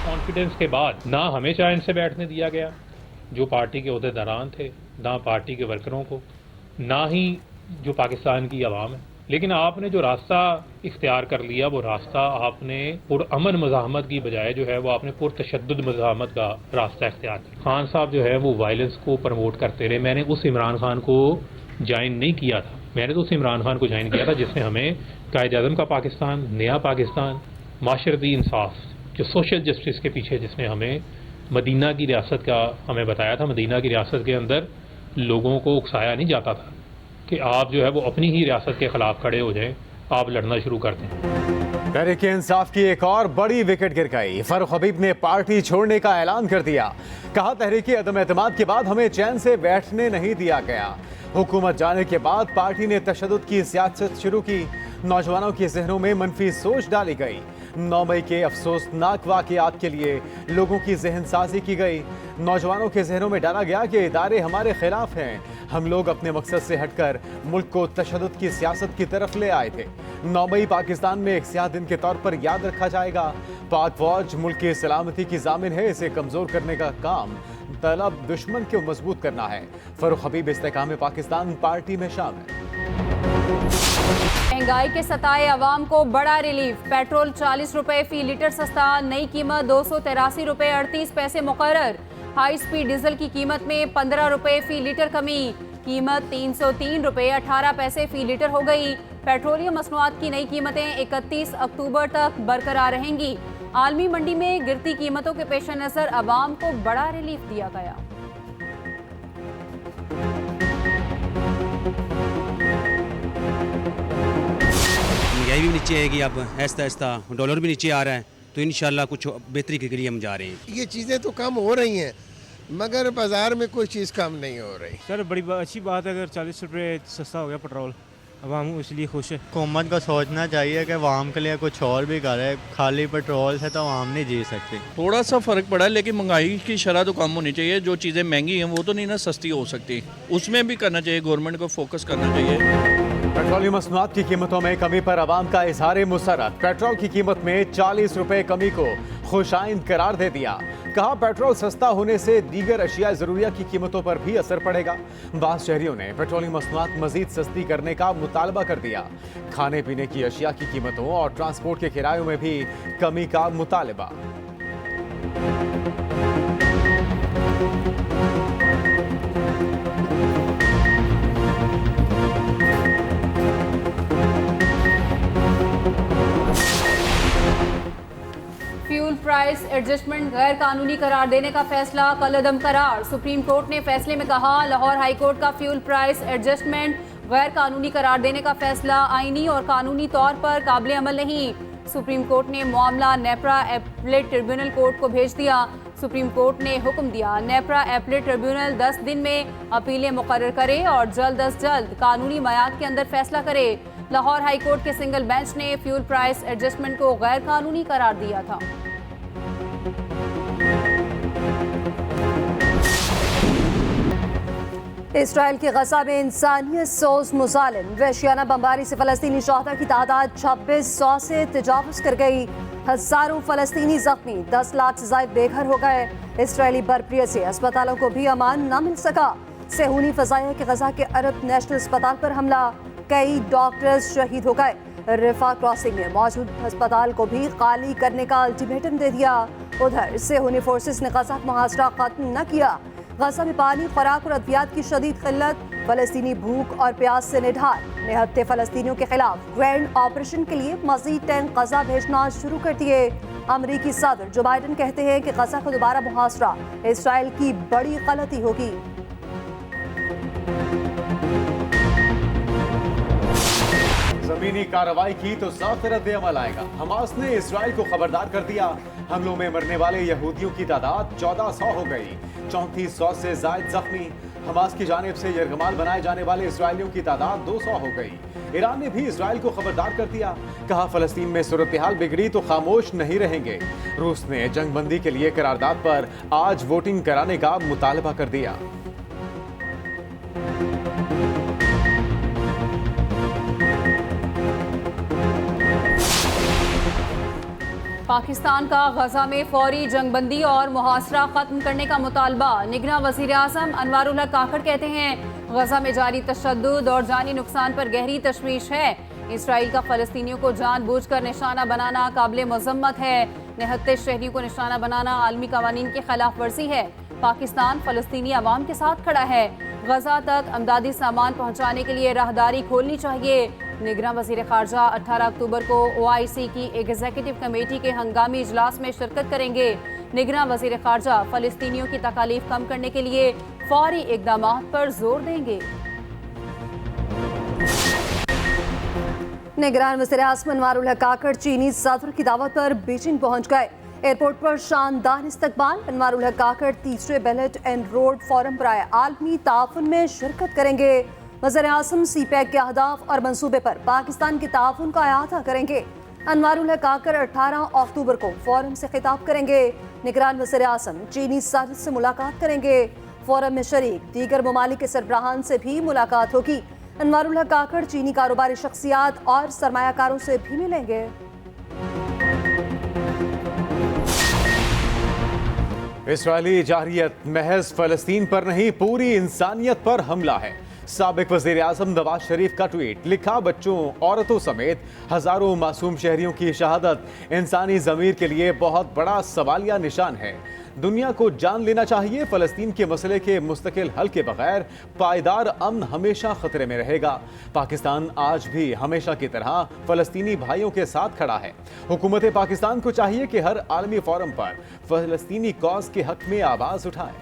Confidence के बाद ना हमें चैन से बैठने दिया गया जो पार्टी के ओहदेदारान थे, ना पार्टी के वर्करों को, ना ही जो पाकिस्तान की आवाम है। लेकिन आपने जो रास्ता इख्तियार कर लिया वो रास्ता आपने पुरअमन मज़ाहमत की बजाय जो है वो आपने पुरतशद्दुद मज़ाहमत का रास्ता इख्तियार किया। खान साहब जो है वो वायलेंस को प्रमोट करते रहे। मैंने उस इमरान खान को ज्वाइन नहीं किया था, मैंने तो उस इमरान खान को ज्वाइन किया था जिसने हमें कायद-ए-आज़म का पाकिस्तान, नया पाकिस्तान, माशरती इंसाफ, जो सोशल जस्टिस के पीछे जिसने हमें मदीना की रियासत का हमें बताया था। मदीना की रियासत के अंदर लोगों को उकसाया नहीं जाता था कि आप जो है वो अपनी ही रियासत के खिलाफ खड़े हो जाएं, आप लड़ना शुरू कर दें। तहरीक इंसाफ की एक और बड़ी विकेट गिर गई। फारूक हबीब ने पार्टी छोड़ने का ऐलान कर दिया। कहा, तहरीक अदम एतमाद के बाद हमें चैन से बैठने नहीं दिया गया। हुकूमत जाने के बाद पार्टी ने तशद्दुद की सियासत शुरू की। नौजवानों के जहनों में मनफी सोच डाली गई। 9 मई के अफसोसनाक वाक़यात के लिए लोगों की जहन साजी की गई। नौजवानों के जहनों में डाला गया कि इदारे हमारे खिलाफ हैं। हम लोग अपने मकसद से हटकर मुल्क को तशद्दुद की सियासत की तरफ ले आए थे। 9 मई पाकिस्तान में एक स्याह दिन के तौर पर याद रखा जाएगा। पाक फौज मुल्क की सलामती की जामिन है। इसे कमजोर करने का काम तलब दुश्मन को मजबूत करना है। फारूक हबीब इस्तेकाम पाकिस्तान पार्टी में शामिल। महंगाई के सताए अवाम को बड़ा रिलीफ। पेट्रोल 40 रुपए फी लीटर सस्ता, नई कीमत 283 रुपए 38 पैसे मुकर्रर। हाई स्पीड डीजल की कीमत में 15 रुपए फी लीटर कमी, कीमत 303 रुपए 18 पैसे फी लीटर हो गई। पेट्रोलियम मसनूआत की नई कीमतें 31 अक्टूबर तक बरकरार रहेंगी। आलमी मंडी में गिरती कीमतों के पेश नजर अवाम को बड़ा रिलीफ दिया गया। महंगाई भी नीचे आएगी, अब आहिस्ता आहिस्ता डॉलर भी नीचे आ रहा है, तो इंशाल्लाह कुछ बेहतरी के लिए हम जा रहे हैं। ये चीज़ें तो कम हो रही हैं मगर बाज़ार में कोई चीज़ कम नहीं हो रही। सर बड़ी अच्छी बात है अगर 40 रुपये सस्ता हो गया पेट्रोल, अब हम इसलिए खुश है। हुकूमत को सोचना चाहिए कि आवाम के लिए कुछ और भी करे। खाली पेट्रोल से तो आवाम नहीं जी सकती। थोड़ा सा फ़र्क पड़ा है लेकिन महंगाई की शरह तो कम होनी चाहिए। जो चीज़ें महंगी हैं वो तो नहीं ना सस्ती हो सकती, उसमें भी करना चाहिए, गवर्नमेंट को फोकस करना चाहिए। पेट्रोलियम मसनूआत की कीमतों में कमी पर अवाम का इजहार मुसर्रत। पेट्रोल की कीमत में 40 रुपए कमी को खुशाइंद करार दे दिया। कहा, पेट्रोल सस्ता होने से दीगर अशिया ज़रूरिया की कीमतों पर भी असर पड़ेगा। बाज़ शहरियों ने पेट्रोलियम मसनूआत मजीद सस्ती करने का मुतालबा कर दिया। खाने पीने की अशिया की कीमतों और ट्रांसपोर्ट के किरायों में भी कमी का मुतालबा। फ्यूल प्राइस एडजस्टमेंट गैर कानूनी करार देने का फैसला कलअदम करार। सुप्रीम कोर्ट ने फैसले में कहा, लाहौर हाई कोर्ट का फ्यूल प्राइस एडजस्टमेंट गैर कानूनी करार देने का फैसला आईनी और कानूनी तौर पर काबिल अमल नहीं। सुप्रीम कोर्ट ने मामला नेपरा एपलेट ट्रिब्यूनल कोर्ट को भेज दिया। सुप्रीम कोर्ट ने हुक्म दिया, नेपरा एपलेट ट्रिब्यूनल 10 दिन में अपीलें मुकर्रर करे और जल्द अज जल्द कानूनी मयाद के अंदर फैसला करे। लाहौर हाई कोर्ट के सिंगल बेंच ने फ्यूल प्राइस एडजस्टमेंट को गैर कानूनी करार दिया था। इसराइल के गजा में इंसानियत सोज मुजालिम वहशियाना बमबारी से फलस्तीनी शहदा की तादाद 2600 से तजावुज कर गई। हजारों फलस्तीनी जख्मी, 10 लाख से ज्यादा बेघर हो गए। इसराइली बर्फबारी से अस्पतालों को भी अमान न मिल सका। सेहूनी फजाइया के गजा के अरब नेशनल अस्पताल पर हमला, कई डॉक्टर्स शहीद हो गए। रिफा क्रॉसिंग में मौजूद अस्पताल को भी खाली करने का अल्टीमेटम दे दिया। उधर सेहूनी फोर्सेस ने गजा मुहासरा खत्म न किया। गजा में पानी, खुराक और अद्वियात की शदीद किल्लत, फलस्तीनी भूख और प्यास से निढाल। निहत्ते फलस्तीनियों के खिलाफ ग्रैंड ऑपरेशन के लिए मजीद टैंक गजा भेजना शुरू कर दिए। अमरीकी सदर जो बाइडन कहते हैं कि गजा का दोबारा मुहासरा इसराइल की बड़ी गलती होगी। जमीनी कार्रवाई की तो साफ रद्द अमल आएगा। हमास ने इसराइल को खबरदार कर दिया। हमलों में मरने वाले यहूदियों की तादाद 1400 हो गई, 3400 से जायद जख्मी। हमास की जानिब से यरगमाल बनाए जाने वाले इसराइलियों की तादाद 200 हो गई। ईरान ने भी इसराइल को खबरदार कर दिया। कहा, फलस्तीन में सूरत हाल बिगड़ी तो खामोश नहीं रहेंगे। रूस ने जंग बंदी के लिए करारदाद पर आज वोटिंग कराने का मुतालबा कर दिया। पाकिस्तान का गजा में फौरी जंगबंदी और मुहासरा खत्म करने का मुतालबा। निगरान वज़ीर आज़म अनवारुल हक काकड़ कहते हैं गजा में जारी तशद्दुद और जानी नुकसान पर गहरी तशवीश है। इसराइल का फ़लस्तीनियों को जानबूझकर निशाना बनाना काबिल मज़म्मत है। निहत्ते शहरियों को निशाना बनाना आलमी कवानीन की खिलाफ वर्जी है। पाकिस्तान फ़लस्तीनी अवाम के साथ खड़ा है। गजा तक अमदादी सामान पहुँचाने के लिए राहदारी खोलनी चाहिए। निगरान वज़ीर ख़ारजा 18 अक्टूबर को OIC की एग्जीक्यूटिव कमेटी के हंगामी इजलास में शिरकत करेंगे। निगरान वज़ीर ख़ारजा फ़लस्तीनियों की तकालीफ कम करने के लिए फौरी इक़दामात पर जोर देंगे। निगरान वज़ीर आज़म अनवारुल हक काकड़ चीनी सदर की दावत पर बीजिंग पहुंच गए। एयरपोर्ट पर शानदार इस्तकबाल। अनवारुल हक काकड़ तीसरे बेल्ट एंड रोड फोरम पर आए आलमी ताउन में शिरकत करेंगे। वज़ीर आज़म CPEC के अहदाफ और मंसूबे पर पाकिस्तान के ताउन का अहाता करेंगे। अनवारुल हक काकड़ 18 अक्टूबर को फोरम से खिताब करेंगे। निगरान वज़ीर आज़म चीनी सदर से मुलाकात करेंगे। फोरम में शरीक दीगर ममालिक के सरबराहान से भी मुलाकात होगी। अनवारुल हक काकड़ चीनी कारोबारी शख्सियात और सरमायाकारों से भी मिलेंगे। इस्राएली जारहियत महज फ़लस्तीन पर नहीं पूरी इंसानियत पर हमला है। साबिक वज़ीर आज़म नवाज शरीफ का ट्वीट। लिखा, बच्चों औरतों समेत हज़ारों मासूम शहरियों की शहादत इंसानी ज़मीर के लिए बहुत बड़ा सवालिया निशान है। दुनिया को जान लेना चाहिए फ़लस्तीन के मसले के मुस्तकिल हल के बगैर पायदार अमन हमेशा खतरे में रहेगा। पाकिस्तान आज भी हमेशा की तरह फ़लस्तीनी भाइयों के साथ खड़ा है। हुकूमत पाकिस्तान को चाहिए कि हर आलमी फोरम पर फ़लस्तीनी कॉज के हक में आवाज़ उठाए।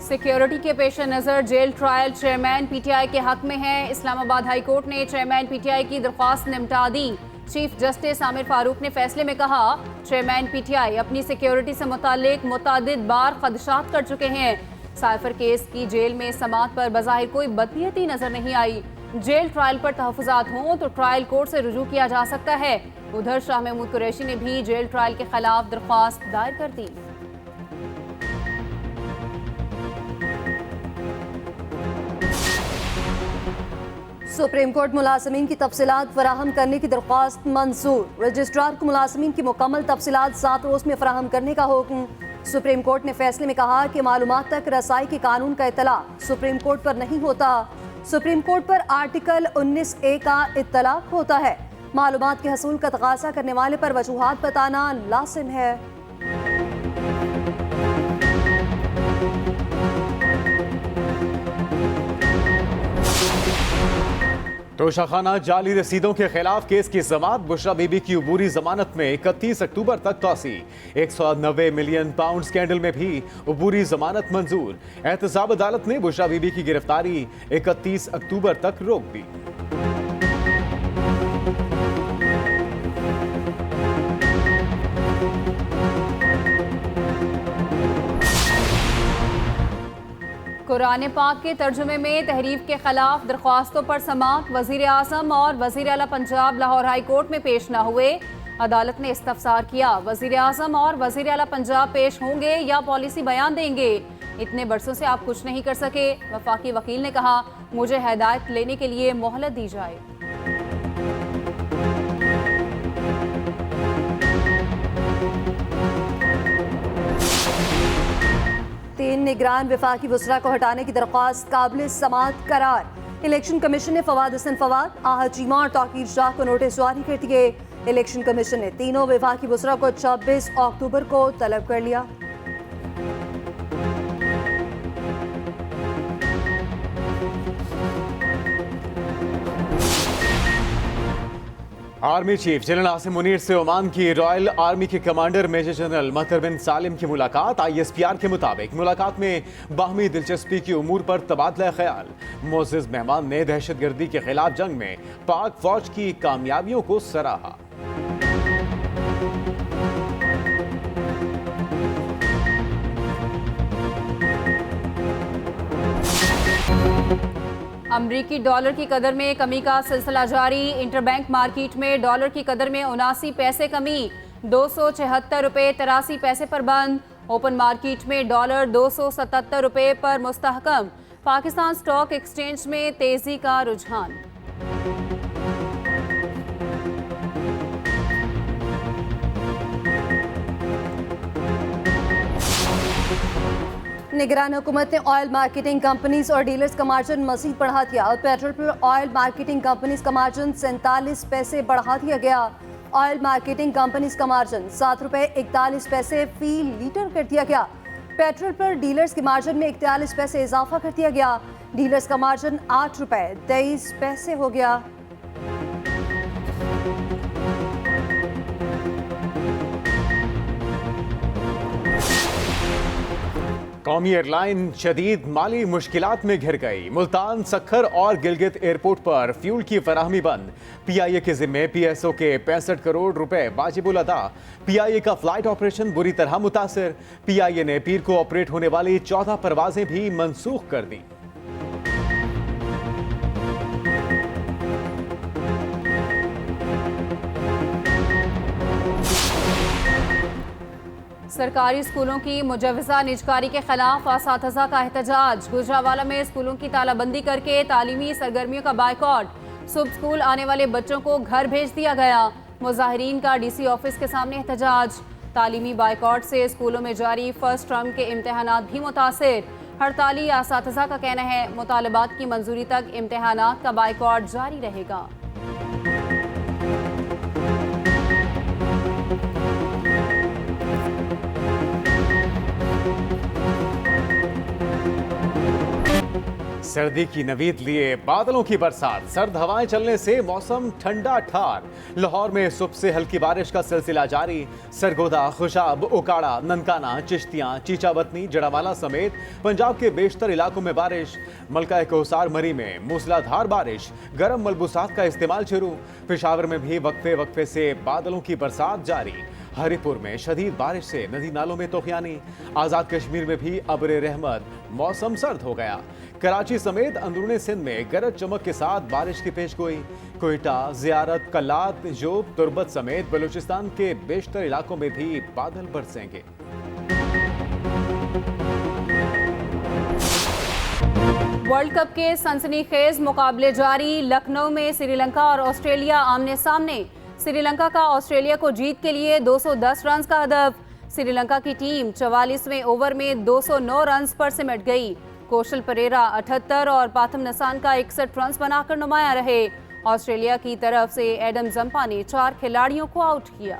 सिक्योरिटी के पेश नज़र जेल ट्रायल चेयरमैन PTI के हक में है। इस्लामाबाद हाई कोर्ट ने चेयरमैन PTI की दरख्वास्त निपटा दी। चीफ जस्टिस आमिर फारूक ने फैसले में कहा, चेयरमैन PTI अपनी सिक्योरिटी से मुतालिक मुतादिद बार खदशात कर चुके हैं। साइफर केस की जेल में समाअत पर बज़ाहिर कोई बदनीयती नजर नहीं आई। जेल ट्रायल पर तहफ़्फ़ुज़ात हों तो ट्रायल कोर्ट से रुजू किया जा सकता है। उधर शाह महमूद कुरैशी ने भी जेल ट्रायल के खिलाफ दरख्वास्त दायर कर दी। सुप्रीम कोर्ट मुलाजमीन की तफसीलात फराहम करने की दरख्वास्त मंजूर। रजिस्ट्रार को मुलाजमीन की मुकम्मल तफसीलात 7 रोज़ में फराहम करने का हुक्म। सुप्रीम कोर्ट ने फैसले में कहा कि मालूमात तक रसाई के कानून का इत्तला सुप्रीम कोर्ट पर नहीं होता। सुप्रीम कोर्ट पर आर्टिकल 19A का इत्तलाक होता है। मालूमात के हसूल का तकाजा करने वाले पर वजूहात बताना लाजिम है। तोशाखाना जाली रसीदों के खिलाफ केस की समाअत। बुशरा बीबी की अबूरी जमानत में 31 अक्टूबर तक तौसी। 190 मिलियन पाउंड स्कैंडल में भी अबूरी जमानत मंजूर। एहतसाब अदालत ने बुशरा बीबी की गिरफ्तारी 31 अक्टूबर तक रोक दी। कुरान पाक के तर्जुमे में तहरीफ के खिलाफ दरख्वास्तों पर समाअत। वज़ीर आज़म और वज़ीर आला पंजाब लाहौर हाई कोर्ट में पेश न हुए। अदालत ने इस्तफसार किया, वज़ीर आज़म और वज़ीर आला पंजाब पेश होंगे या पॉलिसी बयान देंगे। इतने बरसों से आप कुछ नहीं कर सके। वफाकी वकील ने कहा, मुझे हिदायत लेने के लिए मोहलत दी जाए। तीन निगरान वफाकी वज़रा को हटाने की दरख्वास्त काबिल समाअत करार। इलेक्शन कमीशन ने फवाद हसन फवाद, आहत चीमा और तौकीर शाह को नोटिस जारी कर दिए। इलेक्शन कमीशन ने तीनों वफाकी वज़रा को 26 अक्टूबर को तलब कर लिया। Army chief general Asim Munir से ओमान की रॉयल आर्मी के कमांडर मेजर जनरल मतर बिन सालिम की मुलाकात। ISPR के मुताबिक मुलाकात में बाहमी दिलचस्पी की उमूर पर तबादला ख्याल। मोअज़्ज़िज़ मेहमान ने दहशतगर्दी के खिलाफ जंग में पाक फौज की कामयाबियों को सराहा। अमरीकी डॉलर की कदर में कमी का सिलसिला जारी। इंटरबैंक मार्केट में डॉलर की कदर में 79 पैसे कमी, 276 रुपये 83 पैसे पर बंद। ओपन मार्केट में डॉलर 277 रुपये पर मुस्तहकम। पाकिस्तान स्टॉक एक्सचेंज में तेजी का रुझान। निगरान हुकूमत ने ऑयल मार्केटिंग कंपनीज और डीलर्स का मार्जिन मजीद बढ़ा दिया और पेट्रोल पर ऑयल मार्केटिंग कंपनीज का मार्जिन 47 पैसे बढ़ा दिया गया। ऑयल मार्केटिंग कंपनीज का मार्जिन 7 रुपए 41 पैसे फी लीटर कर दिया गया। पेट्रोल पर डीलर्स के मार्जिन में 41 पैसे इजाफा कर दिया गया। डीलर्स का मार्जिन 8 रुपए 23 पैसे हो गया। कौमी एयरलाइन शदीद माली मुश्किलात में घिर गई। मुल्तान, सखर और गिलगित एयरपोर्ट पर फ्यूल की फराहमी बंद। पीआईए के जिम्मे पीएसओ के 65 करोड़ रुपए वाजिबुल अदा। पीआईए का फ्लाइट ऑपरेशन बुरी तरह मुतासिर। पीआईए ने पीर को ऑपरेट होने वाली 14 परवाजें भी मंसूख कर दी। सरकारी स्कूलों की मुजवजा निजकारी के खिलाफ असातिज़ा का एहतजाज। गुजरावाला में स्कूलों की तालाबंदी करके तालीमी सरगर्मियों का बायकॉट। सुबह स्कूल आने वाले बच्चों को घर भेज दिया गया। मुजाहिरीन का डीसी ऑफिस के सामने एहतजाज। तालीमी बायकॉट से स्कूलों में जारी फर्स्ट टर्म के इम्तहानात भी मुतासिर। हड़ताली असातिज़ा का कहना है मुतालबात की मंजूरी तक इम्तहानात का बायकॉट जारी रहेगा। सर्दी की नवीद लिए बादलों की बरसात। सर्द हवाएं चलने से मौसम ठंडा ठार। लाहौर में सुबह से हल्की बारिश का सिलसिला जारी। सरगोदा, खुशाब, उकाड़ा, ननकाना, चिश्तियां, चीचावतनी, जड़ावाला समेत पंजाब के बेशतर इलाकों में बारिश। मलका कोसार मरी में मूसलाधार बारिश। गर्म मलबूसात का इस्तेमाल शुरू। पेशावर में भी वक्फे वक्फे से बादलों की बरसात जारी। हरिपुर में शदीद बारिश से नदी नालों में तोखियानी। आज़ाद कश्मीर में भी अब्र रहमत। मौसम सर्द हो गया। कराची समेत अंदरूनी सिंध में गरज चमक के साथ बारिश की पेशगोई। कोयटा, जियारत, कलात, जोब, तुर्बत समेत बलूचिस्तान के बेशतर इलाकों में भी बादल बरसेंगे। वर्ल्ड कप के सनसनीखेज मुकाबले जारी। लखनऊ में श्रीलंका और ऑस्ट्रेलिया आमने सामने। श्रीलंका का ऑस्ट्रेलिया को जीत के लिए 210 रन का हदफ। श्रीलंका की टीम 44वें ओवर में 209 रन पर सिमट गई। कौशल परेरा 78 और पाथम नसान का 61 रन बनाकर नुमाया रहे। ऑस्ट्रेलिया की तरफ से एडम जंपा ने 4 खिलाड़ियों को आउट किया।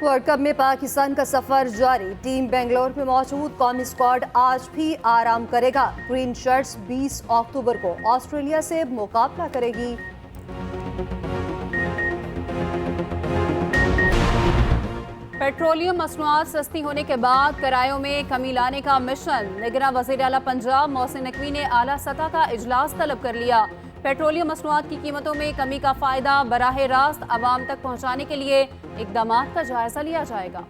वर्ल्ड कप में पाकिस्तान का सफर जारी। टीम बेंगलोर में मौजूद कौमी स्क्वाड आज भी आराम करेगा। ग्रीन शर्ट्स 20 अक्टूबर को ऑस्ट्रेलिया से मुकाबला करेगी। पेट्रोलियम मसनूआत सस्ती होने के बाद किरायों में कमी लाने का मिशन। निगरान वज़ीर आला पंजाब मोहसिन नकवी ने आला सतह का इजलास तलब कर लिया। पेट्रोलियम मसनूआत की कीमतों में कमी का फायदा बराह रास्त आवाम तक पहुंचाने के लिए इक़दामात का जायजा लिया जाएगा।